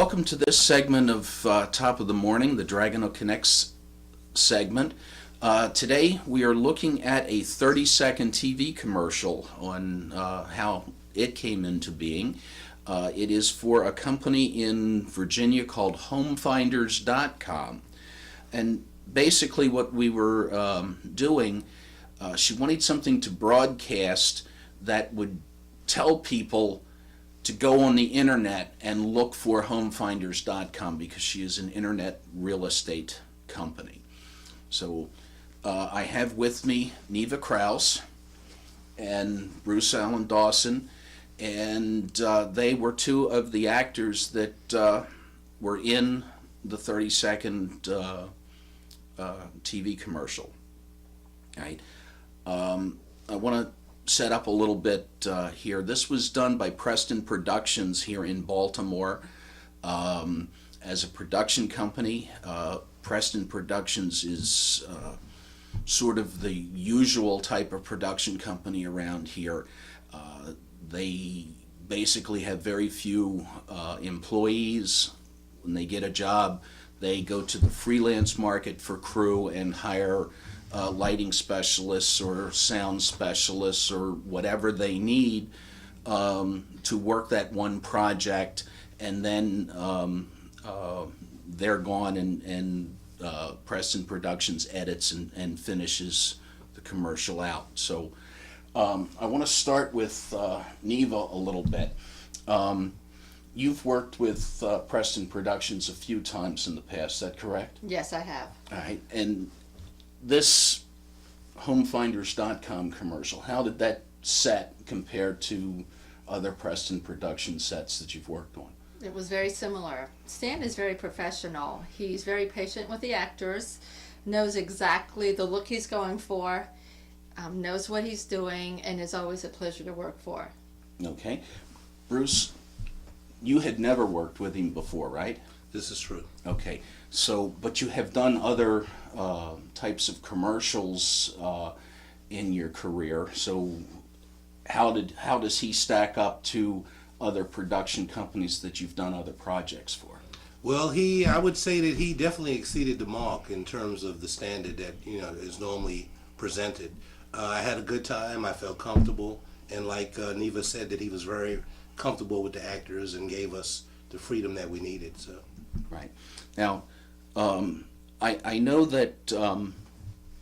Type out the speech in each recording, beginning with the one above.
Welcome to this segment of Top of the Morning, the DRAGONUK Connects segment. Today we are looking at a 30-second TV commercial on how it came into being. It is for a company in Virginia called Homefinders.com. And basically what we were doing, she wanted something to broadcast that would tell people to go on the internet and look for Homefinders.com because she is an internet real estate company. So I have with me Neva Krause and Bruce Allen Dawson, and they were two of the actors that were in the 30-second TV commercial. Right? I want to set up a little bit here. This was done by Preston Productions here in Baltimore. As a production company, Preston Productions is sort of the usual type of production company around here. They basically have very few employees. When they get a job, they go to the freelance market for crew and hire lighting specialists or sound specialists or whatever they need to work that one project, and then they're gone, and Preston Productions edits and finishes the commercial out. So I want to start with Neva a little bit. You've worked with Preston Productions a few times in the past, is that correct? Yes, I have. All right, and this Homefinders.com commercial, how did that set compare to other Preston production sets that you've worked on? It was very similar. Stan is very professional. He's very patient with the actors, knows exactly the look he's going for, knows what he's doing, and is always a pleasure to work for. Okay. Bruce, you had never worked with him before, right? This is true. Okay. So, but you have done other types of commercials in your career. So, how does he stack up to other production companies that you've done other projects for? Well, I would say that he definitely exceeded the mark in terms of the standard that is normally presented. I had a good time. I felt comfortable, and like Neva said, that he was very comfortable with the actors and gave us the freedom that we needed. So, right now. I know that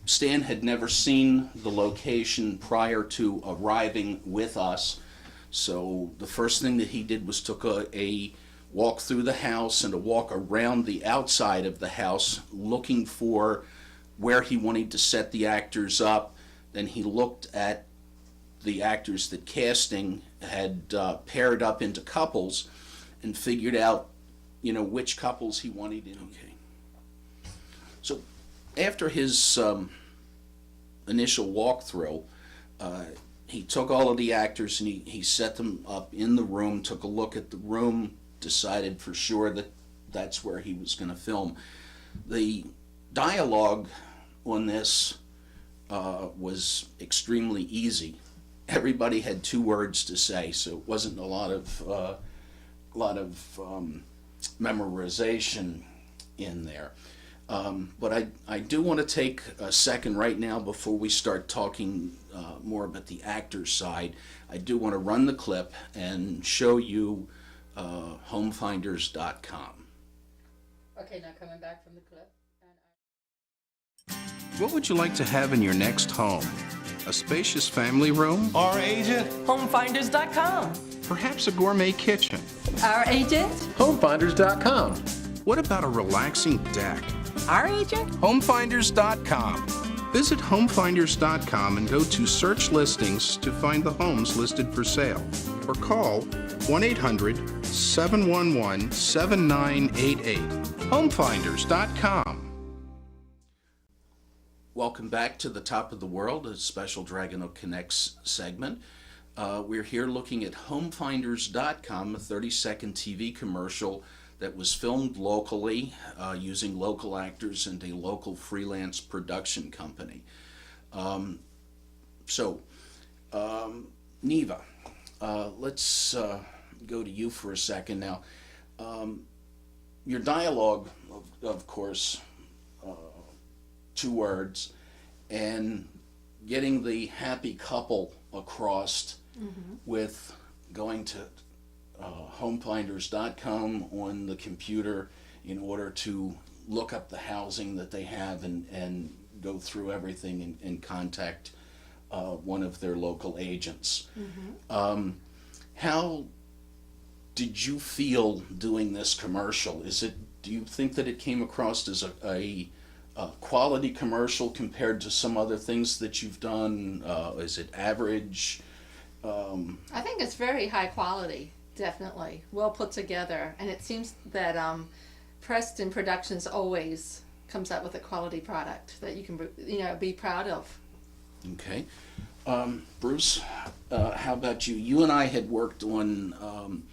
Stan had never seen the location prior to arriving with us, so the first thing that he did was took a walk through the house and a walk around the outside of the house looking for where he wanted to set the actors up. Then he looked at the actors that casting had paired up into couples and figured out which couples he wanted in. Okay. So after his initial walkthrough, he took all of the actors and he set them up in the room, took a look at the room, decided for sure that that's where he was going to film. The dialogue on this was extremely easy. Everybody had 2 words to say, so it wasn't a lot of memorization in there. But I do want to take a second right now before we start talking more about the actor's side. I do want to run the clip and show you Homefinders.com. Okay, now coming back from the clip. What would you like to have in your next home? A spacious family room? our agent, Homefinders.com. Perhaps a gourmet kitchen? Our agent? Homefinders.com. What about a relaxing deck? Our agent? Homefinders.com. Visit Homefinders.com and go to Search Listings to find the homes listed for sale. Or call 1-800-711-7988. Homefinders.com. Welcome back to the Top of the World, a special DRAGONUK Connects segment. We're here looking at Homefinders.com, a 30-second TV commercial that was filmed locally using local actors and a local freelance production company. Neva, let's go to you for a second now. your dialogue, of course, 2 words, and getting the happy couple across with going to homefinders.com on the computer in order to look up the housing that they have and go through everything and contact one of their local agents. How did you feel doing this commercial? Do you think that it came across as a quality commercial compared to some other things that you've done? Is it average? I think it's very high quality, definitely. Well put together. And it seems that Preston Productions always comes out with a quality product that you can, be proud of. Okay. Bruce, how about you? You and I had worked on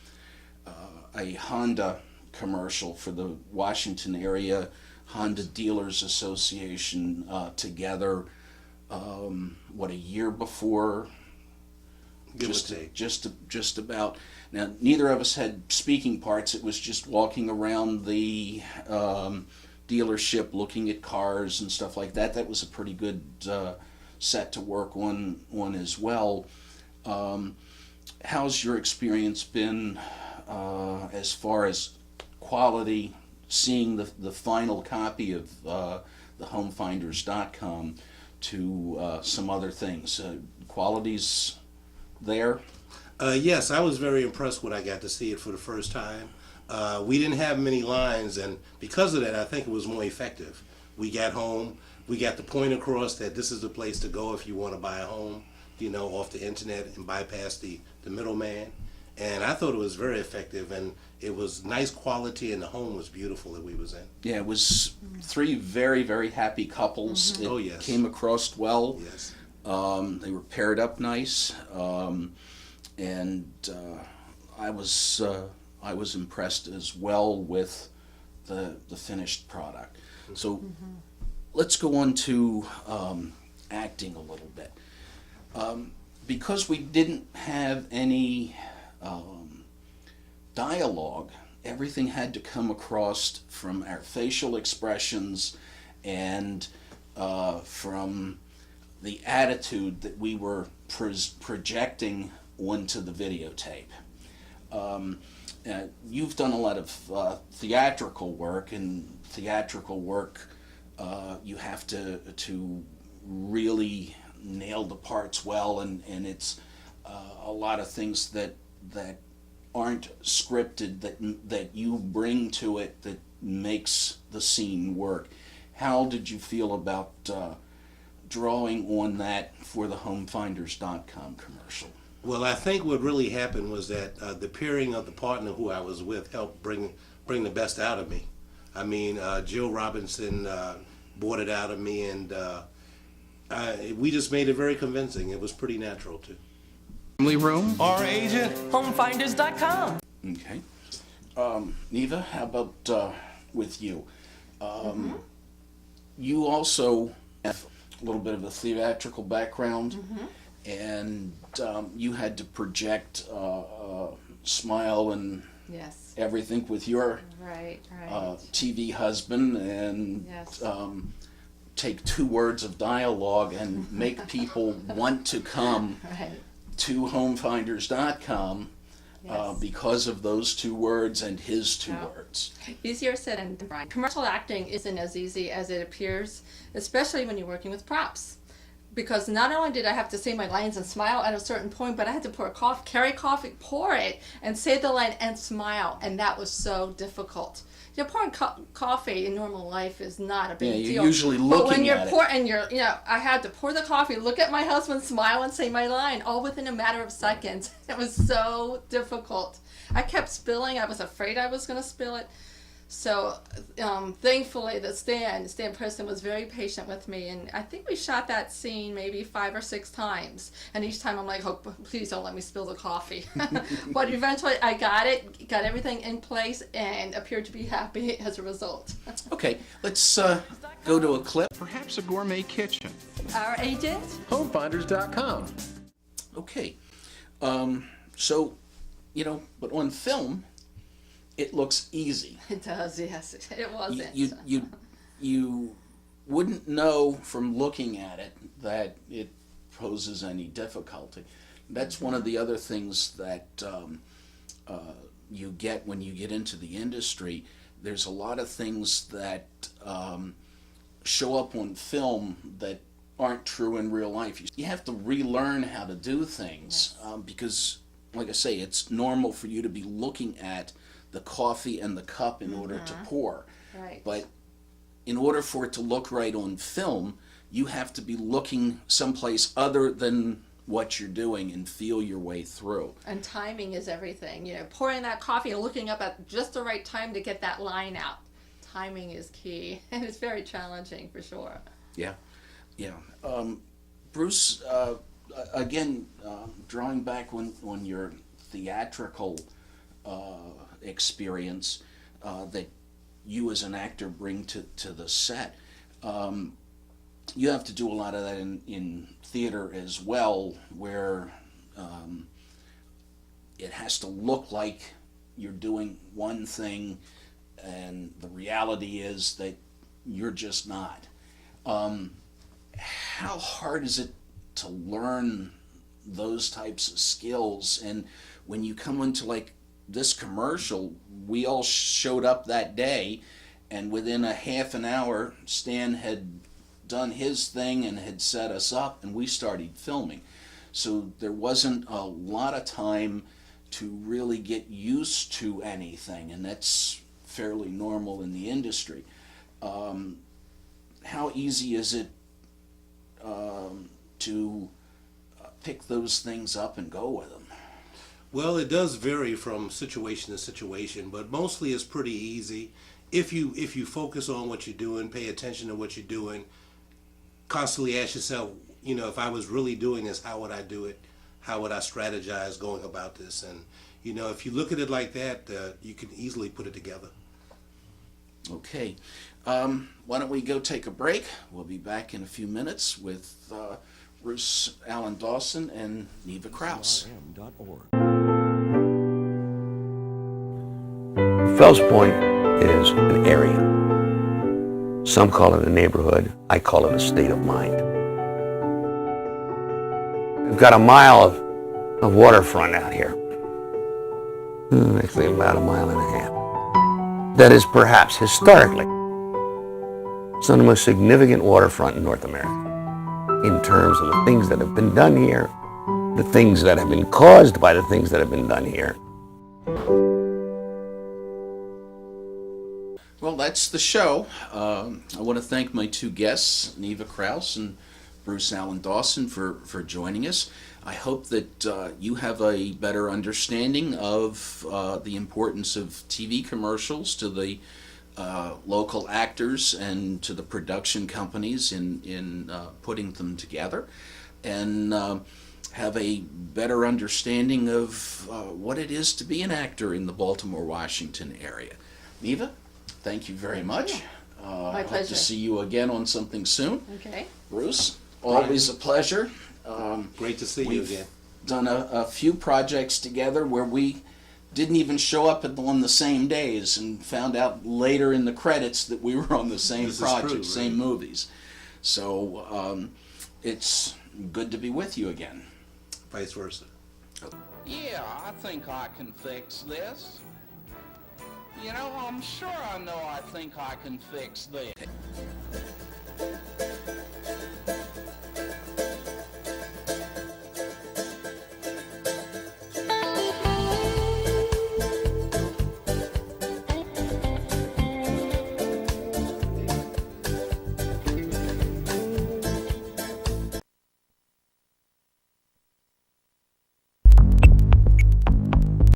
a Honda commercial for the Washington area Honda Dealers Association together, a year before? Give or take. Just about. Now, neither of us had speaking parts. It was just walking around the dealership, looking at cars and stuff like that. That was a pretty good set to work on as well. How's your experience been as far as quality, seeing the final copy of the homefinders.com to some other things? Quality's there? Yes, I was very impressed when I got to see it for the first time. We didn't have many lines, and because of that, I think it was more effective. We got home, we got the point across that this is the place to go if you want to buy a home, off the internet and bypass the middleman. And I thought it was very effective, and it was nice quality, and the home was beautiful that we was in. Yeah, it was 3 very, very happy couples. It Oh, yes. came across well. Yes. They were paired up nice, and I was impressed as well with the finished product. So let's go on to acting a little bit. Because we didn't have any dialogue, everything had to come across from our facial expressions and from the attitude that we were projecting onto the videotape. You've done a lot of theatrical work, and theatrical work you have to really nail the parts well, and it's a lot of things that aren't scripted that you bring to it that makes the scene work. How did you feel about drawing on that for the homefinders.com commercial? Well, I think what really happened was that the pairing of the partner who I was with helped bring the best out of me. I mean, Jill Robinson brought it out of me, and we just made it very convincing. It was pretty natural, too. Family room? Our agent. Homefinders.com. Okay. Neva, how about with you? You also have a little bit of a theatrical background, and you had to project smile and Yes. everything with your Right. TV husband, and Yes. take 2 words of dialogue and make people want to come Right. to homefinders.com Yes. because of those 2 words and his 2 Yeah. words. Easier said than done. Commercial acting isn't as easy as it appears, especially when you're working with props. Because not only did I have to say my lines and smile at a certain point, but I had to carry coffee, pour it, and say the line and smile, and that was so difficult. Pouring coffee in normal life is not a big deal. You're usually But looking when you're at pouring, I had to pour the coffee, look at my husband, smile, and say my line, all within a matter of seconds. It was so difficult. I kept spilling. I was afraid I was going to spill it. So thankfully, Stan Preston was very patient with me, and I think we shot that scene maybe 5 or 6 times. And each time I'm like, "Oh, please don't let me spill the coffee." But eventually, I got everything in place, and appeared to be happy as a result. Okay, let's go to a clip. Perhaps a gourmet kitchen. Our agent. Homefinders.com. Okay, so, but on film, it looks easy. It does, yes. It wasn't. You wouldn't know from looking at it that it poses any difficulty. That's one of the other things that you get when you get into the industry. There's a lot of things that show up on film that aren't true in real life. You have to relearn how to do things because, like I say, it's normal for you to be looking at the coffee and the cup in order to pour. Right. But in order for it to look right on film, you have to be looking someplace other than what you're doing and feel your way through. And timing is everything. You know, pouring that coffee and looking up at just the right time to get that line out. Timing is key, and it's very challenging for sure. Yeah, yeah. Bruce, again, drawing back on your theatrical experience that you as an actor bring to the set, you have to do a lot of that in theater as well, where it has to look like you're doing one thing and the reality is that you're just not. How hard is it to learn those types of skills? And when you come into like this commercial, we all showed up that day, and within a half an hour, Stan had done his thing and had set us up, and we started filming. So there wasn't a lot of time to really get used to anything, and that's fairly normal in the industry. How easy is it to pick those things up and go with them? Well, it does vary from situation to situation, but mostly it's pretty easy. If you focus on what you're doing, pay attention to what you're doing, constantly ask yourself, you know, if I was really doing this, how would I do it? How would I strategize going about this? And, you know, if you look at it like that, you can easily put it together. Okay. Why don't we go take a break? We'll be back in a few minutes with Bruce Allen Dawson and Neva Kraus. Fells Point is an area. Some call it a neighborhood. I call it a state of mind. We've got a mile of waterfront out here. Actually about a mile and a half. That is perhaps historically some of the most significant waterfront in North America in terms of the things that have been done here, the things that have been caused by the things that have been done here. Well, that's the show. I want to thank my two guests, Neva Kraus and Bruce Allen Dawson, for joining us. I hope that you have a better understanding of the importance of TV commercials to the local actors and to the production companies in putting them together, and have a better understanding of what it is to be an actor in the Baltimore, Washington area. Neva, thank you very much. My Hope pleasure. to see you again on something soon. Okay. Bruce, always a pleasure. Great to see you We've again. done a few projects together where we didn't even show up on the same days and found out later in the credits that we were on the same This is project, true, same right? movies. So it's good to be with you again. Vice versa. Yeah, I think I can fix this. You know, I'm sure I know I think I can fix this.